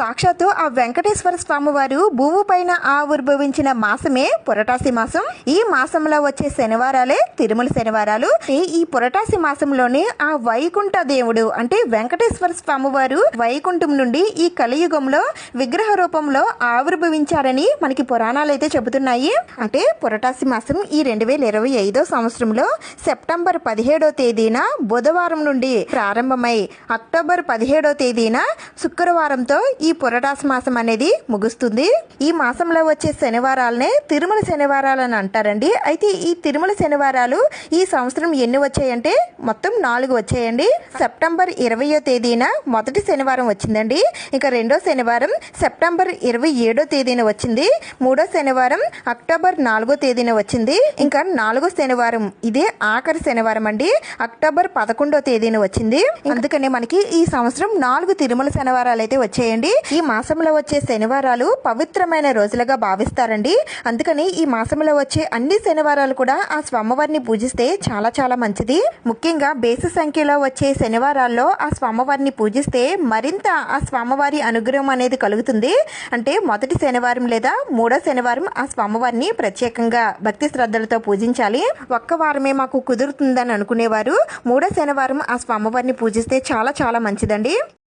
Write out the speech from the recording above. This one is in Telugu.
సాక్షాత్తు ఆ వెంకటేశ్వర స్వామి వారు భూమి పైన ఆవిర్భవించిన మాసమే పురటాసి మాసం. ఈ మాసంలో వచ్చే శనివారాలే తిరుమల శనివారాలు. ఈ పురటాసి మాసంలోనే ఆ వైకుంఠ దేవుడు అంటే వెంకటేశ్వర స్వామి వారు వైకుంఠం నుండి ఈ కలియుగంలో విగ్రహ రూపంలో ఆవిర్భవించారని మనకి పురాణాలు అయితే చెబుతున్నాయి. అంటే పురటాసి మాసం ఈ 2025 సంవత్సరంలో సెప్టెంబర్ 17వ తేదీన బుధవారం నుండి ప్రారంభమై అక్టోబర్ 17వ తేదీన శుక్రవారంతో ఈ పురటాసి మాసం అనేది ముగుస్తుంది. ఈ మాసంలో వచ్చే శనివారాలనే తిరుమల శనివారాలు అని అంటారండి. అయితే ఈ తిరుమల శనివారాలు ఈ సంవత్సరం ఎన్ని వచ్చాయంటే మొత్తం 4 వచ్చాయండి. సెప్టెంబర్ 20వ తేదీన మొదటి శనివారం వచ్చిందండి. ఇంకా రెండో శనివారం సెప్టెంబర్ 27వ తేదీన వచ్చింది. మూడో శనివారం అక్టోబర్ 4వ తేదీన వచ్చింది. ఇంకా 4వ శనివారం ఇదే ఆఖరి శనివారం అండి, అక్టోబర్ 11వ తేదీన వచ్చింది. అందుకనే మనకి ఈ సంవత్సరం 4 తిరుమల శనివారాలు అయితే వచ్చాయండి. ఈ మాసంలో వచ్చే శనివారాలు పవిత్రమైన రోజులుగా భావిస్తారండి. అందుకని ఈ మాసంలో వచ్చే అన్ని శనివారాలు కూడా ఆ స్వామివారిని పూజిస్తే చాలా చాలా మంచిది. ముఖ్యంగా బేసి సంఖ్యలో వచ్చే శనివారాల్లో ఆ స్వామివారిని పూజిస్తే మరింత ఆ స్వామివారి అనుగ్రహం అనేది కలుగుతుంది. అంటే మొదటి శనివారం లేదా మూడో శనివారం ఆ స్వామివారిని ప్రత్యేకంగా భక్తి శ్రద్ధలతో పూజించాలి. ఒక్క వారమే మాకు కుదురుతుందని అనుకునేవారు మూడో శనివారం ఆ స్వామివారిని పూజిస్తే చాలా చాలా మంచిదండి.